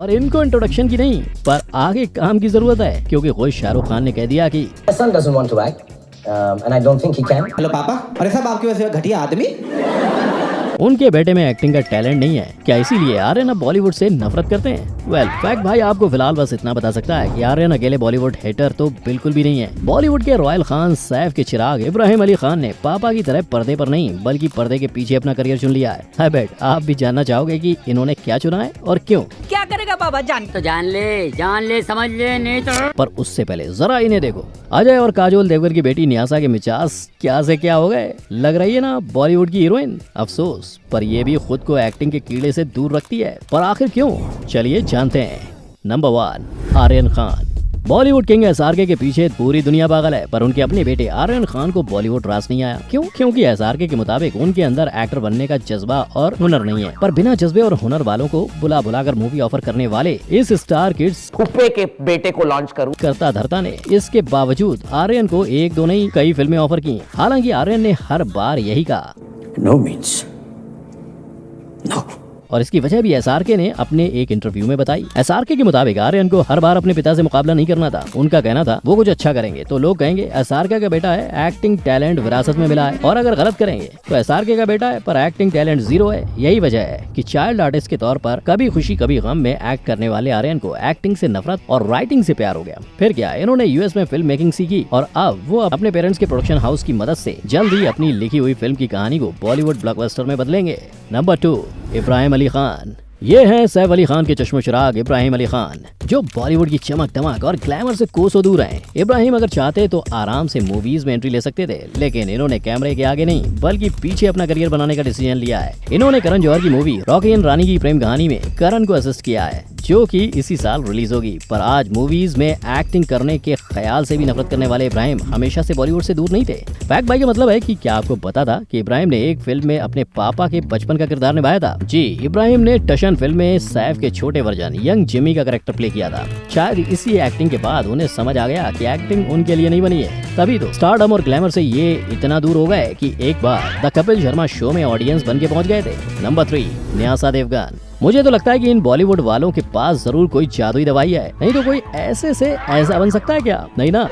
और इनको इंट्रोडक्शन की नहीं पर आगे काम की जरूरत है, क्योंकि खुद शाहरुख खान ने कह दिया कि My son doesn't want to act, and I don't think he can. Hello पापा, अरे साहब आपके वैसे घटिया आदमी। उनके बेटे में एक्टिंग का टैलेंट नहीं है। क्या इसीलिए आर्यन अब बॉलीवुड से नफरत करते हैं? वेल, फैक्ट भाई आपको फिलहाल बस इतना बता सकता है कि आर्यन अकेले बॉलीवुड हेटर तो बिल्कुल भी नहीं है। बॉलीवुड के रॉयल खान, सैफ के चिराग इब्राहिम अली खान ने पापा की तरह पर्दे पर नहीं बल्कि पर्दे के पीछे अपना करियर चुन लिया है। आई बेट आप भी जानना चाहोगे कि इन्होंने क्या चुना है और क्यों। क्या करेगा पापा? जान तो जान ले समझ ले, नहीं तो। पर उससे पहले जरा इन्हें देखो। अजय और काजोल देवगन की बेटी न्यासा के मिजाज क्या से क्या हो गए। लग रही है ना बॉलीवुड की हीरोइन। अफसोस, पर ये भी खुद को एक्टिंग के कीड़े से दूर रखती है। पर आखिर क्यों? चलिए जानते हैं। नंबर 1, आर्यन खान। बॉलीवुड किंग एसआरके के पीछे पूरी दुनिया पागल है, पर उनके अपने बेटे आर्यन खान को बॉलीवुड रास नहीं आया। क्यों? क्योंकि एसआरके के मुताबिक उनके अंदर एक्टर बनने का जज्बा और हुनर नहीं है। पर बिना जज्बे और हुनर वालों को बुला बुलाकर मूवी ऑफर करने वाले इस स्टार किड्स कुप्पे के बेटे को लॉन्च करूं। करता धरता ने इसके बावजूद आर्यन को एक दो नहीं कई फिल्में ऑफर की। हालांकि आर्यन ने हर बार यही कहा, नो मीन्स नो। और इसकी वजह भी एसआरके ने अपने एक इंटरव्यू में बताई। एसआरके के मुताबिक आर्यन को हर बार अपने पिता से मुकाबला नहीं करना था। उनका कहना था वो कुछ अच्छा करेंगे तो लोग कहेंगे एसआरके का बेटा है, एक्टिंग टैलेंट विरासत में मिला है, और अगर गलत करेंगे तो एसआरके का बेटा है पर एक्टिंग टैलेंट जीरो है। यही वजह है कि चाइल्ड आर्टिस्ट के तौर पर कभी खुशी कभी गम में एक्ट करने वाले आर्यन को एक्टिंग से नफरत और राइटिंग से प्यार हो गया। फिर क्या, इन्होंने यूएस में फिल्म मेकिंग सीखी और अब वो अपने पेरेंट्स के प्रोडक्शन हाउस की मदद से जल्द ही अपनी लिखी हुई फिल्म की कहानी को बॉलीवुड ब्लॉकबस्टर में बदलेंगे। नंबर 2, इब्राहिम अली खान। ये है सैफ अली खान के चश्मो चिराग इब्राहिम अली खान, जो बॉलीवुड की चमक दमक और ग्लैमर से कोसों दूर हैं। इब्राहिम अगर चाहते तो आराम से मूवीज में एंट्री ले सकते थे, लेकिन इन्होंने कैमरे के आगे नहीं बल्कि पीछे अपना करियर बनाने का डिसीजन लिया है। इन्होंने करण जौहर की मूवी रॉकी एंड रानी की प्रेम कहानी में करण को असिस्ट किया है, जो कि इसी साल रिलीज होगी। पर आज मूवीज में एक्टिंग करने के ख्याल से भी नफरत करने वाले इब्राहिम हमेशा से बॉलीवुड से दूर नहीं थे। फैक्ट भाई का मतलब है कि क्या आपको पता था कि इब्राहिम ने एक फिल्म में अपने पापा के बचपन का किरदार निभाया था? जी, इब्राहिम ने टशन फिल्म में सैफ के छोटे वर्जन यंग जिमी का कैरेक्टर प्ले किया था। शायद इसी एक्टिंग के बाद उन्हें समझ आ गया कि एक्टिंग उनके लिए नहीं बनी है। तभी तो स्टारडम और ग्लैमर से ये इतना दूर हो गए कि एक बार द कपिल शर्मा शो में ऑडियंस बन के पहुंच गए थे। नंबर 3, न्यासा देवगन। मुझे तो लगता है कि इन बॉलीवुड वालों के पास जरूर कोई जादुई दवाई है, नहीं तो कोई ऐसे से ऐसा बन सकता है क्या? नहीं ना।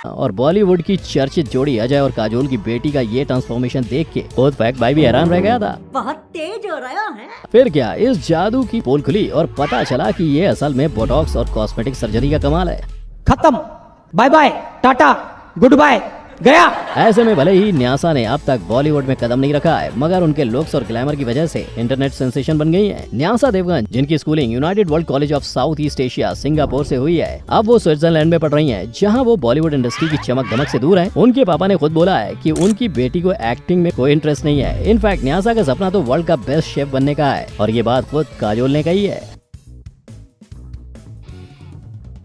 और बॉलीवुड की चर्चित जोड़ी अजय और काजोल की बेटी का ये ट्रांसफॉर्मेशन देख के खुद फैक्ट भाई भी हैरान रह गया था। बहुत तेज हो रहा है। फिर क्या, इस जादू की पोल खुली और पता चला कि ये असल में बोटॉक्स और कॉस्मेटिक सर्जरी का कमाल है। खत्म, bye bye, tata, goodbye, गया। ऐसे में भले ही न्यासा ने अब तक बॉलीवुड में कदम नहीं रखा है, मगर उनके लुक्स और ग्लैमर की वजह से इंटरनेट सेंसेशन बन गई हैं। न्यासा देवगन, जिनकी schooling United world college of south east Asia Singapore से हुई है, अब वो स्विट्जरलैंड में पढ़ रही हैं, जहां वो बॉलीवुड इंडस्ट्री की चमक दमक से दूर है। उनके पापा ने खुद बोला है कि उनकी बेटी को एक्टिंग में कोई इंटरेस्ट नहीं है। इनफैक्ट न्यासा का सपना तो वर्ल्ड का बेस्ट शेफ बनने का है, और ये बात खुद काजोल ने कही है।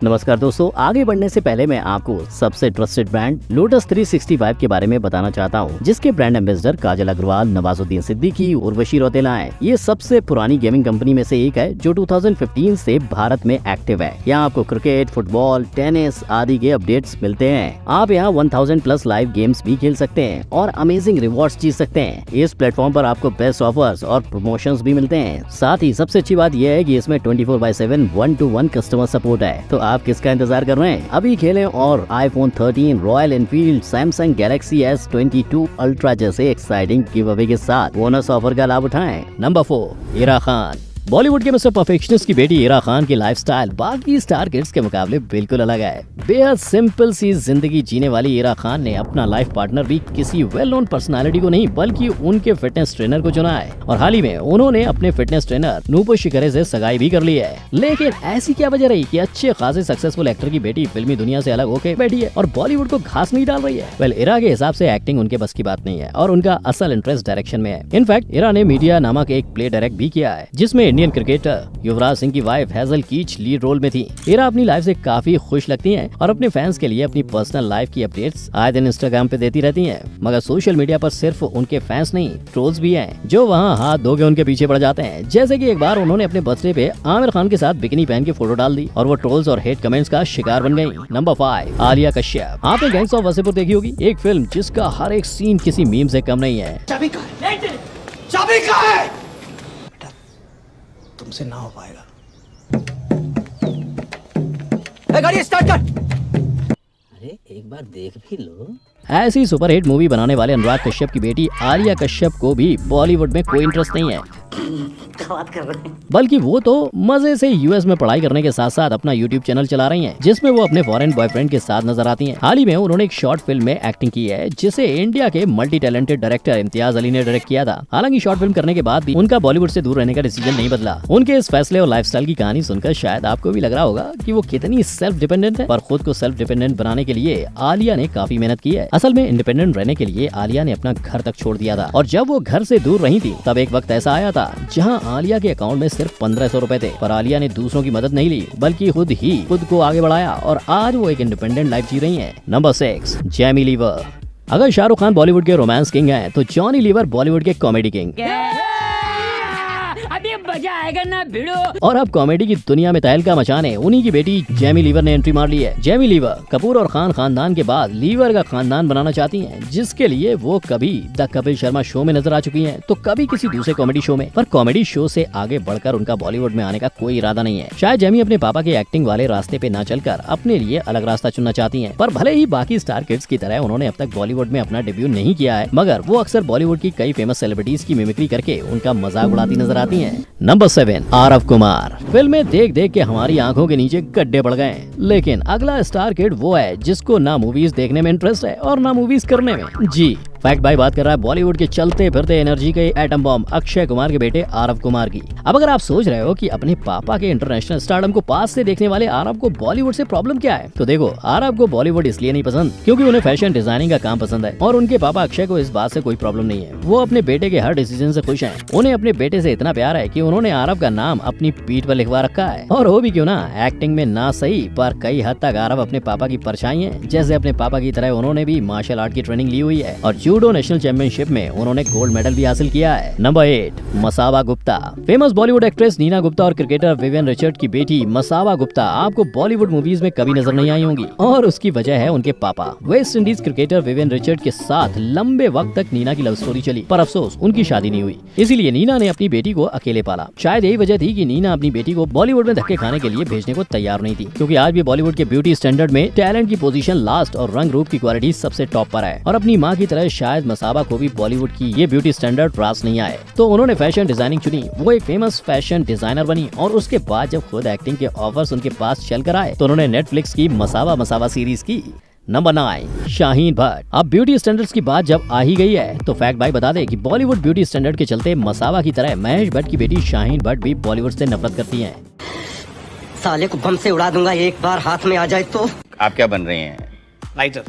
नमस्कार दोस्तों, आगे बढ़ने से पहले मैं आपको सबसे ट्रस्टेड ब्रांड लोटस 365 के बारे में बताना चाहता हूं, जिसके ब्रांड एम्बेसडर काजल अग्रवाल, नवाजुद्दीन सिद्दीकी, उर्वशी रौतेला हैं। ये सबसे पुरानी गेमिंग कंपनी में से एक है जो 2015 से भारत में एक्टिव है। यहाँ आपको क्रिकेट, फुटबॉल, टेनिस आदि के अपडेट्स मिलते हैं। आप यहाँ 1000+ लाइव गेम्स भी खेल सकते हैं और अमेजिंग रिवॉर्ड्स जीत सकते हैं। इस प्लेटफॉर्म पर आपको बेस्ट ऑफर्स और प्रमोशंस भी मिलते हैं। साथ ही सबसे अच्छी बात यह है कि इसमें 24/7 1-to-1 कस्टमर सपोर्ट है। तो आप किसका इंतजार कर रहे हैं? अभी खेलें और iPhone 13, royal Enfield, Samsung Galaxy S22 ultra जैसे एक्साइटिंग गिव अवे के साथ बोनस ऑफर का लाभ उठाएं। नंबर 4, इरा खान। बॉलीवुड के मिस्टर परफेक्शनिस्ट की बेटी इरा खान की लाइफस्टाइल बाकी स्टार किड्स के मुकाबले बिल्कुल अलग है। बेहद सिंपल सी जिंदगी जीने वाली इरा खान ने अपना लाइफ पार्टनर भी किसी वेल नोन पर्सनालिटी को नहीं बल्कि उनके फिटनेस ट्रेनर को चुना है, और हाल ही में उन्होंने अपने फिटनेस ट्रेनर नूपुर शिखरे से सगाई भी कर ली है। लेकिन ऐसी क्या वजह रही कि अच्छे खासे सक्सेसफुल एक्टर की बेटी फिल्मी दुनिया से अलग होकर बैठी है और बॉलीवुड को घास नहीं डाल रही है? वेल, इरा के हिसाब से एक्टिंग उनके बस की बात नहीं है और उनका असल इंटरेस्ट डायरेक्शन में है। इनफैक्ट इरा ने मीडिया नामक एक प्ले डायरेक्ट भी किया है, जिसमें इंडियन क्रिकेटर युवराज सिंह की वाइफ हेजल कीच लीड रोल में थी। इरा अपनी लाइफ से काफी खुश लगती हैं और अपने फैंस के लिए अपनी पर्सनल लाइफ की अपडेट्स आए दिन इंस्टाग्राम पे देती रहती हैं। मगर सोशल मीडिया पर सिर्फ उनके फैंस नहीं, ट्रोल्स भी हैं, जो वहाँ हाथ धोके उनके पीछे पड़ जाते हैं। जैसे कि एक बार उन्होंने अपने बर्थडे पे आमिर खान के साथ बिकिनी पहन के फोटो डाल दी और वो ट्रोल्स और हेट कमेंट्स का शिकार बन गयी। नंबर 5, आलिया कश्यप। आपने गैंग्स ऑफ वासेपुर देखी होगी, एक फिल्म जिसका हर एक सीन किसी मीम से कम नहीं है। चाबी कहाँ है? बेटा तुमसे ना हो पाएगा। गाड़ी स्टार्ट कर। अरे एक बार देख भी लो। ऐसी सुपरहिट मूवी बनाने वाले अनुराग कश्यप की बेटी आलिया कश्यप को भी बॉलीवुड में कोई इंटरेस्ट नहीं है, बल्कि वो तो मजे से यूएस में पढ़ाई करने के साथ साथ अपना यूट्यूब चैनल चला रही हैं, जिसमें वो अपने फॉरेन बॉयफ्रेंड के साथ नजर आती हैं। हाल ही में उन्होंने एक शॉर्ट फिल्म में एक्टिंग की है, जिसे इंडिया के multi talented director Imtiaz Ali ने डायरेक्ट किया था। हालांकि शॉर्ट फिल्म करने के बाद भी उनका बॉलीवुड से दूर रहने का डिसीजन नहीं बदला। उनके इस फैसले और लाइफस्टाइल की कहानी सुनकर शायद आपको भी लग रहा होगा कि वो कितनी सेल्फ डिपेंडेंट है, पर खुद को सेल्फ डिपेंडेंट बनाने के लिए आलिया ने काफी मेहनत की है। असल में इंडिपेंडेंट रहने के लिए आलिया ने अपना घर तक छोड़ दिया था, और जब वो घर से दूर रही थी तब एक वक्त ऐसा आया था जहाँ आलिया के अकाउंट में सिर्फ 1500 रुपए थे। पर आलिया ने दूसरों की मदद नहीं ली, बल्कि खुद को आगे बढ़ाया, और आज वो एक इंडिपेंडेंट लाइफ जी रही हैं। नंबर 6, जेमी लीवर। अगर शाहरुख खान बॉलीवुड के रोमांस किंग हैं, तो जॉनी लीवर बॉलीवुड के कॉमेडी किंग। अभी मजा आएगा ना भिड़ो। और अब कॉमेडी की दुनिया में तहलका मचाने उन्हीं की बेटी जेमी लीवर ने एंट्री मार ली है। जेमी लीवर कपूर और खान खानदान के बाद लीवर का खानदान बनाना चाहती हैं, जिसके लिए वो कभी द कपिल शर्मा शो में नजर आ चुकी हैं, तो कभी किसी दूसरे कॉमेडी शो में। पर कॉमेडी शो से आगे बढ़कर उनका बॉलीवुड में आने का कोई इरादा नहीं है। शायद जेमी अपने पापा के एक्टिंग वाले रास्ते पे न चलकर अपने लिए अलग रास्ता चुनना चाहती है। पर भले ही बाकी स्टार किड्स की तरह उन्होंने अब तक बॉलीवुड में अपना डेब्यू नहीं किया है, मगर वो अक्सर बॉलीवुड की कई फेमस सेलिब्रिटीज की मिमिक्री करके उनका मजाक उड़ाती नजर आती है। नंबर 7, आरव कुमार। फिल्में देख देख के हमारी आंखों के नीचे गड्ढे पड़ गए, लेकिन अगला स्टार किड वो है जिसको ना मूवीज देखने में इंटरेस्ट है और ना मूवीज करने में। जी फैक्ट भाई बात कर रहा है बॉलीवुड के चलते फिरते एनर्जी के एटम बॉम्ब अक्षय कुमार के बेटे आरव कुमार की। अब अगर आप सोच रहे हो कि अपने पापा के इंटरनेशनल स्टारडम को पास से देखने वाले आरव को बॉलीवुड से प्रॉब्लम क्या है, तो देखो आरव को बॉलीवुड इसलिए नहीं पसंद क्योंकि उन्हें फैशन डिजाइनिंग का काम पसंद है, और उनके पापा अक्षय को इस बात से कोई प्रॉब्लम नहीं है। वो अपने बेटे के हर डिसीजन से खुश हैं। उन्हें अपने बेटे से इतना प्यार है कि उन्होंने आरव का नाम अपनी पीठ पर लिखवा रखा है। और वो भी क्यों ना, एक्टिंग में ना सही पर कई हद तक आरव अपने पापा की परछाई है। जैसे अपने पापा की तरह उन्होंने भी मार्शल आर्ट की ट्रेनिंग ली हुई है, और जूडो नेशनल चैंपियनशिप में उन्होंने गोल्ड मेडल भी हासिल किया है। Number 8, Masaba Gupta. Famous Bollywood actress Neena Gupta और क्रिकेटर विवियन रिचर्ड की बेटी मसावा गुप्ता आपको बॉलीवुड मूवीज में कभी नजर नहीं आई होंगी, और उसकी वजह है उनके पापा। West Indies cricketer Vivian Richard के साथ लंबे वक्त तक नीना की लव स्टोरी चली, पर अफसोस उनकी शादी नहीं हुई। इसीलिए नीना ने अपनी बेटी को अकेले पाला। शायद यही वजह थी कि नीना अपनी बेटी को बॉलीवुड में धक्के खाने के लिए भेजने को तैयार नहीं थी, क्योंकि आज भी बॉलीवुड के ब्यूटी स्टैंडर्ड में टैलेंट की पोजीशन लास्ट और रंग रूप की क्वालिटी सबसे टॉप पर है। और अपनी माँ की तरह शायद मसाबा को भी बॉलीवुड की ये ब्यूटी स्टैंडर्ड रास नहीं आए, तो उन्होंने फैशन डिजाइनिंग चुनी। वो एक फेमस फैशन डिजाइनर बनी, और उसके बाद जब खुद एक्टिंग के ऑफर्स उनके पास चल कर आए तो उन्होंने नेटफ्लिक्स की मसावा सीरीज की। नंबर 9, शाहीन भट्ट। अब ब्यूटी स्टैंडर्ड्स की बात जब आ ही गई है तो फैक्ट भाई बता दे कि बॉलीवुड ब्यूटी स्टैंडर्ड के चलते मसावा की तरह महेश भट्ट की बेटी शाहीन भट्ट भी बॉलीवुड से नफरत करती हैं। साले को बम से उड़ा दूंगा एक बार हाथ में आ जाए तो। आप क्या बन रहे हैं? राइटर।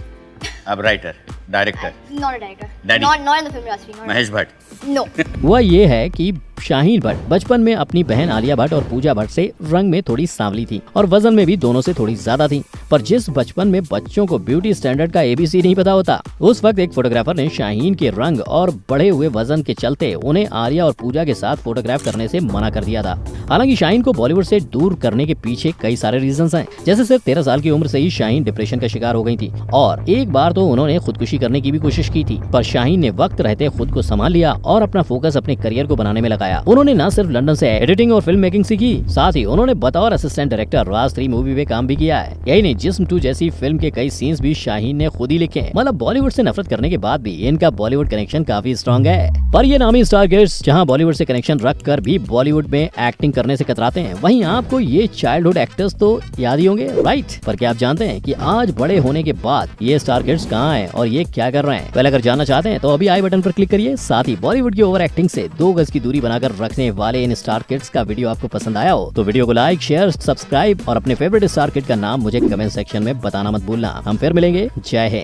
अब writer, director, Not a director. Daddy. Not in the film industry. Not Mahesh Bhatt. No. वह ये है कि शाहीन भट्ट बचपन में अपनी बहन आलिया भट्ट और पूजा भट्ट से रंग में थोड़ी सांवली थी, और वजन में भी दोनों से थोड़ी ज्यादा थी। पर जिस बचपन में बच्चों को ब्यूटी स्टैंडर्ड का ABC नहीं पता होता, उस वक्त एक फोटोग्राफर ने शाहीन के रंग और बढ़े हुए वजन के चलते उन्हें आलिया और पूजा के साथ फोटोग्राफ करने से मना कर दिया था। हालांकि शाहीन को बॉलीवुड से दूर करने के पीछे कई सारे रीजंस हैं। जैसे सिर्फ 13 साल की उम्र से ही शाहीन डिप्रेशन का शिकार हो गई थी, और एक बार तो उन्होंने खुदकुशी करने की भी कोशिश की थी। पर शाहीन ने वक्त रहते खुद को संभाल लिया और अपना फोकस अपने करियर को बनाने में लगाया। उन्होंने न सिर्फ लंदन से एडिटिंग और फिल्म मेकिंग सीखी, साथ ही उन्होंने बतौर असिस्टेंट डायरेक्टर राज 3 मूवी में काम भी किया है। यही नहीं, जिस्म 2 जैसी फिल्म के कई सीन्स भी शाहीन ने खुद ही लिखे हैं। मतलब बॉलीवुड से नफरत करने के बाद भी इनका बॉलीवुड कनेक्शन काफी स्ट्रॉन्ग है। पर ये नामी स्टार किड्स जहां बॉलीवुड से कनेक्शन रखकर भी बॉलीवुड में एक्टिंग करने से कतराते हैं, वहीं आपको ये चाइल्डहुड एक्टर्स तो याद ही होंगे, राइट? पर क्या आप जानते हैं कि आज बड़े होने के बाद ये स्टार किड्स कहाँ हैं और ये क्या कर रहे हैं? पहले अगर जानना चाहते हैं तो अभी आई बटन पर क्लिक करिए। साथ ही बॉलीवुड की ओवर एक्टिंग से 2 गज की दूरी बनाकर रखने वाले इन स्टार किड्स का वीडियो आपको पसंद आया हो तो वीडियो को लाइक, शेयर, सब्सक्राइब और अपने फेवरेट स्टार किड का नाम मुझे कमेंट सेक्शन में बताना मत भूलना। हम फिर मिलेंगे। जय हिंद।